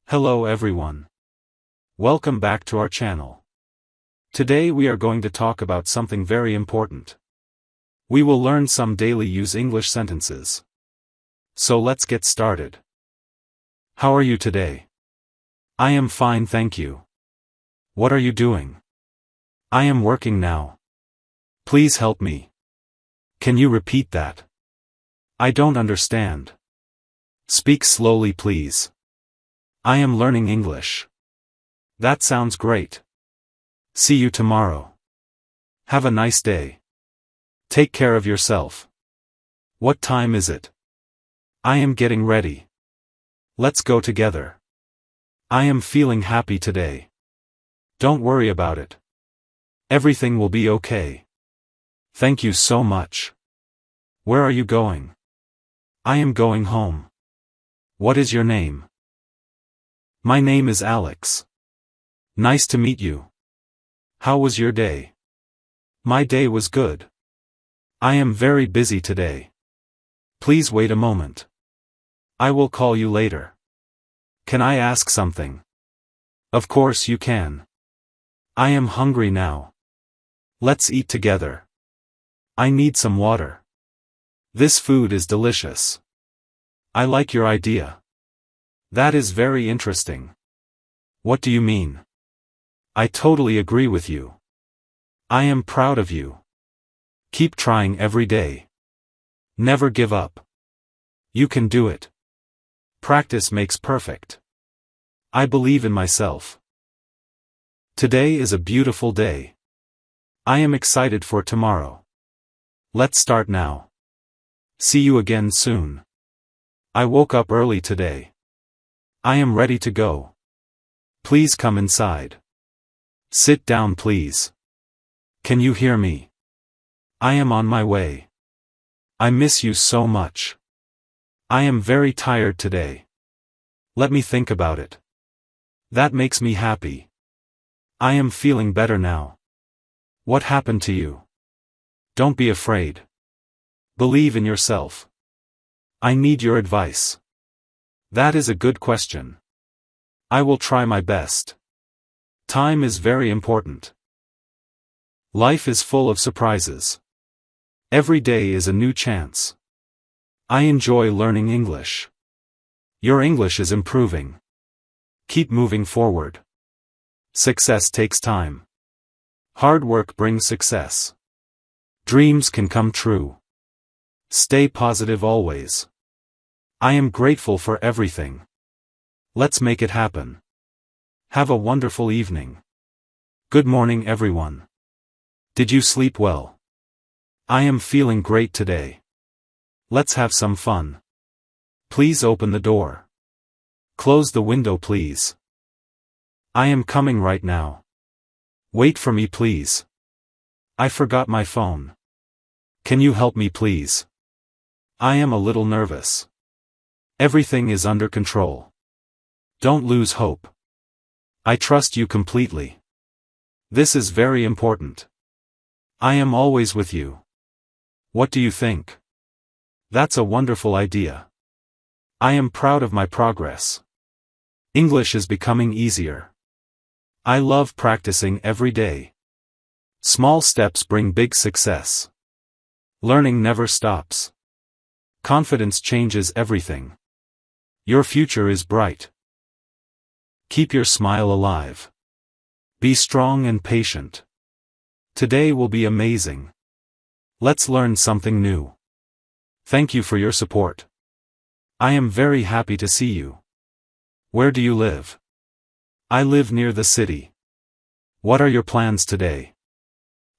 Hello everyone. Welcome back to our channel. Today we are going to talk about something very important. We will learn some daily use English sentences. So let's get started. How are you today? I am fine, thank you. What are you doing? I am working now. Please help me. Can you repeat that? I don't understand. Speak slowly, please. I am learning English. That sounds great. See you tomorrow. Have a nice day. Take care of yourself. What time is it? I am getting ready. Let's go together. I am feeling happy today. Don't worry about it. Everything will be okay. Thank you so much. Where are you going? I am going home. What is your name? My name is Alex. Nice to meet you. How was your day? My day was good. I am very busy today. Please wait a moment. I will call you later. Can I ask something? Of course you can. I am hungry now. Let's eat together. I need some water. This food is delicious. I like your idea. That is very interesting. What do you mean? I totally agree with you. I am proud of you. Keep trying every day. Never give up. You can do it. Practice makes perfect. I believe in myself. Today is a beautiful day. I am excited for tomorrow. Let's start now. See you again soon. I woke up early today. I am ready to go. Please come inside. Sit down, please. Can you hear me? I am on my way. I miss you so much. I am very tired today. Let me think about it. That makes me happy. I am feeling better now. What happened to you? Don't be afraid. Believe in yourself. I need your advice. That is a good question. I will try my best. Time is very important. Life is full of surprises. Every day is a new chance. I enjoy learning English. Your English is improving. Keep moving forward. Success takes time. Hard work brings success. Dreams can come true. Stay positive always. I am grateful for everything. Let's make it happen. Have a wonderful evening. Good morning, everyone. Did you sleep well? I am feeling great today. Let's have some fun. Please open the door. Close the window, please. I am coming right now. Wait for me, please. I forgot my phone. Can you help me, please? I am a little nervous. Everything is under control. Don't lose hope. I trust you completely. This is very important. I am always with you. What do you think? That's a wonderful idea. I am proud of my progress. English is becoming easier. I love practicing every day. Small steps bring big success. Learning never stops. Confidence changes everything. Your future is bright. Keep your smile alive. Be strong and patient. Today will be amazing. Let's learn something new. Thank you for your support. I am very happy to see you. Where do you live? I live near the city. What are your plans today?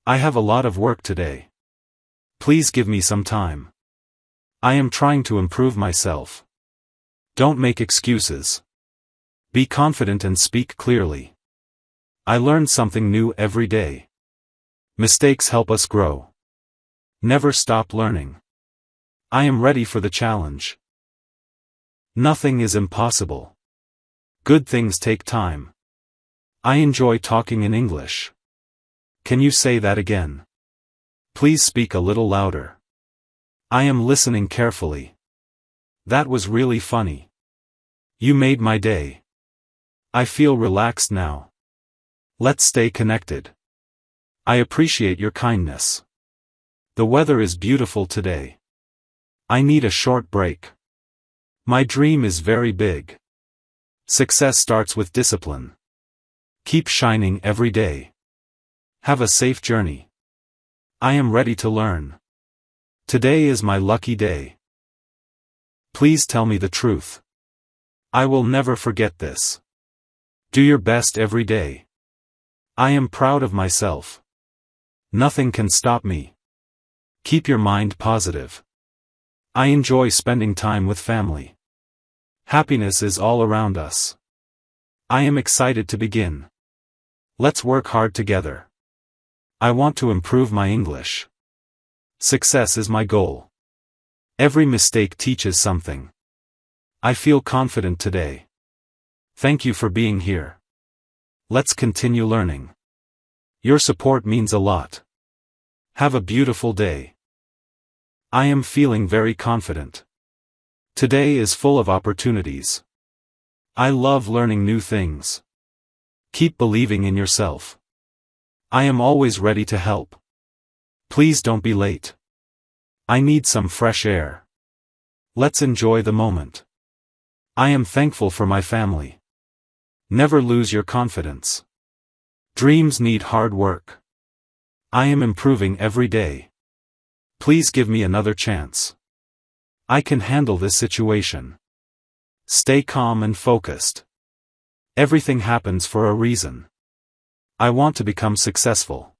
I have a lot of work today. Please give me some time. I am trying to improve myself. Don't make excuses. Be confident and speak clearly. I learn something new every day. Mistakes help us grow. Never stop learning. I am ready for the challenge. Nothing is impossible. Good things take time. I enjoy talking in English. Can you say that again? Please speak a little louder. I am listening carefully. That was really funny. You made my day. I feel relaxed now. Let's stay connected. I appreciate your kindness. The weather is beautiful today. I need a short break. My dream is very big. Success starts with discipline. Keep shining every day. Have a safe journey. I am ready to learn. Today is my lucky day. Please tell me the truth. I will never forget this. Do your best every day. I am proud of myself. Nothing can stop me. Keep your mind positive. I enjoy spending time with family. Happiness is all around us. I am excited to begin. Let's work hard together. I want to improve my English. Success is my goal. Every mistake teaches something. I feel confident today. Thank you for being here. Let's continue learning. Your support means a lot. Have a beautiful day. I am feeling very confident. Today is full of opportunities. I love learning new things. Keep believing in yourself. I am always ready to help. Please don't be late. I need some fresh air. Let's enjoy the moment. I am thankful for my family. Never lose your confidence. Dreams need hard work. I am improving every day. Please give me another chance. I can handle this situation. Stay calm and focused. Everything happens for a reason. I want to become successful.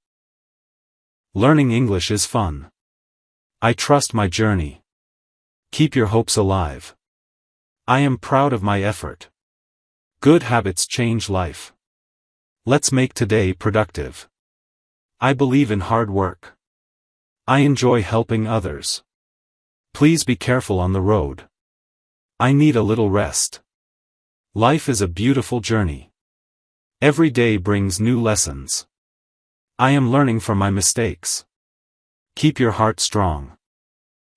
Learning English is fun. I trust my journey. Keep your hopes alive. I am proud of my effort. Good habits change life. Let's make today productive. I believe in hard work. I enjoy helping others. Please be careful on the road. I need a little rest. Life is a beautiful journey. Every day brings new lessons. I am learning from my mistakes. Keep your heart strong.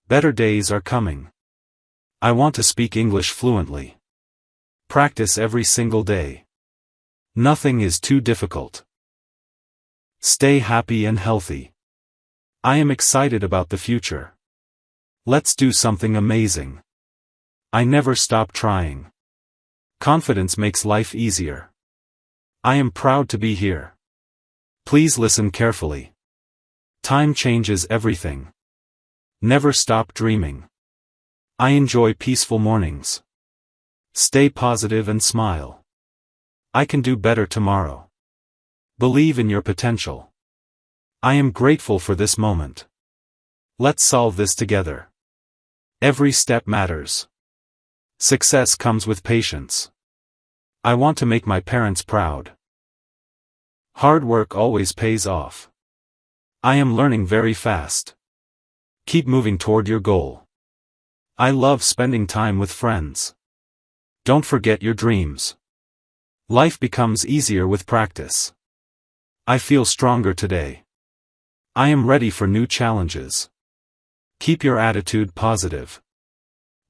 Better days are coming. I want to speak English fluently. Practice every single day. Nothing is too difficult. Stay happy and healthy. I am excited about the future. Let's do something amazing. I never stop trying. Confidence makes life easier. I am proud to be here. Please listen carefully. Time changes everything. Never stop dreaming. I enjoy peaceful mornings. Stay positive and smile. I can do better tomorrow. Believe in your potential. I am grateful for this moment. Let's solve this together. Every step matters. Success comes with patience. I want to make my parents proud. Hard work always pays off. I am learning very fast. Keep moving toward your goal. I love spending time with friends. Don't forget your dreams. Life becomes easier with practice. I feel stronger today. I am ready for new challenges. Keep your attitude positive.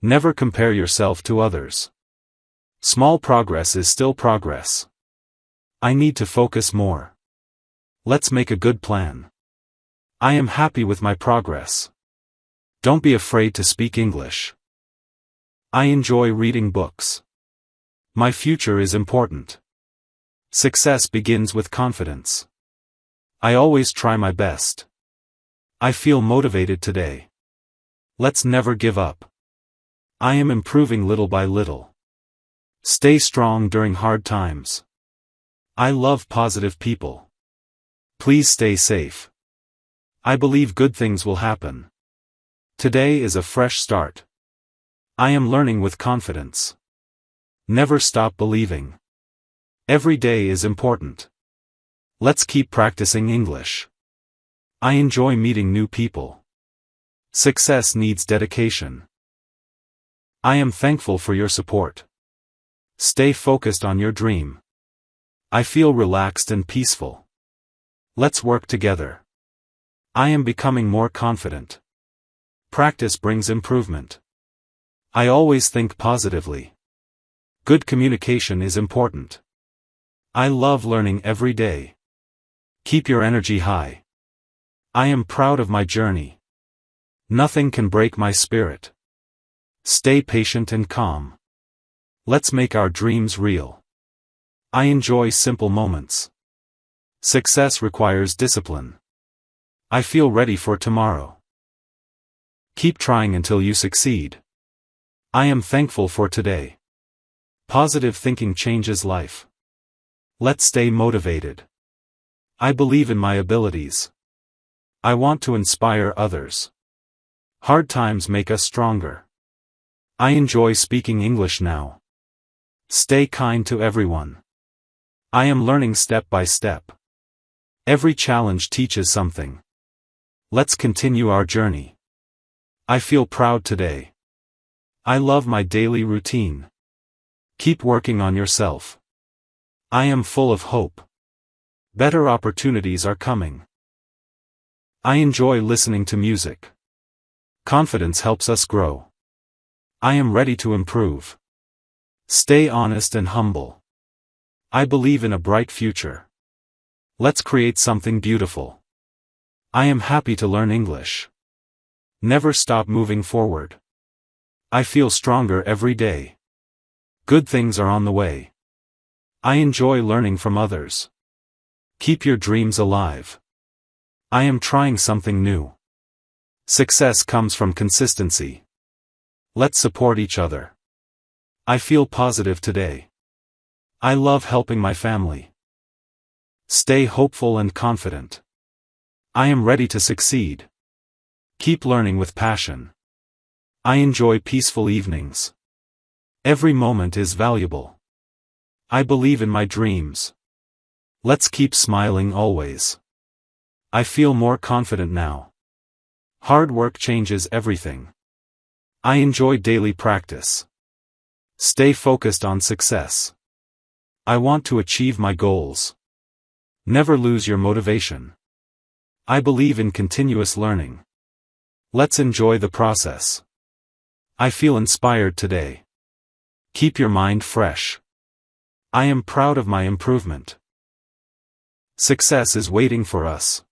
Never compare yourself to others. Small progress is still progress. I need to focus more. Let's make a good plan. I am happy with my progress. Don't be afraid to speak English. I enjoy reading books. My future is important. Success begins with confidence. I always try my best. I feel motivated today. Let's never give up. I am improving little by little. Stay strong during hard times. I love positive people. Please stay safe. I believe good things will happen. Today is a fresh start. I am learning with confidence. Never stop believing. Every day is important. Let's keep practicing English. I enjoy meeting new people. Success needs dedication. I am thankful for your support. Stay focused on your dream. I feel relaxed and peaceful. Let's work together. I am becoming more confident. Practice brings improvement. I always think positively. Good communication is important. I love learning every day. Keep your energy high. I am proud of my journey. Nothing can break my spirit. Stay patient and calm. Let's make our dreams real. I enjoy simple moments. Success requires discipline. I feel ready for tomorrow. Keep trying until you succeed. I am thankful for today. Positive thinking changes life. Let's stay motivated. I believe in my abilities. I want to inspire others. Hard times make us stronger. I enjoy speaking English now. Stay kind to everyone. I am learning step by step. Every challenge teaches something. Let's continue our journey. I feel proud today. I love my daily routine. Keep working on yourself. I am full of hope. Better opportunities are coming. I enjoy listening to music. Confidence helps us grow. I am ready to improve. Stay honest and humble. I believe in a bright future. Let's create something beautiful. I am happy to learn English. Never stop moving forward. I feel stronger every day. Good things are on the way. I enjoy learning from others. Keep your dreams alive. I am trying something new. Success comes from consistency. Let's support each other. I feel positive today. I love helping my family. Stay hopeful and confident. I am ready to succeed. Keep learning with passion. I enjoy peaceful evenings. Every moment is valuable. I believe in my dreams. Let's keep smiling always. I feel more confident now. Hard work changes everything. I enjoy daily practice. Stay focused on success. I want to achieve my goals. Never lose your motivation. I believe in continuous learning. Let's enjoy the process. I feel inspired today. Keep your mind fresh. I am proud of my improvement. Success is waiting for us.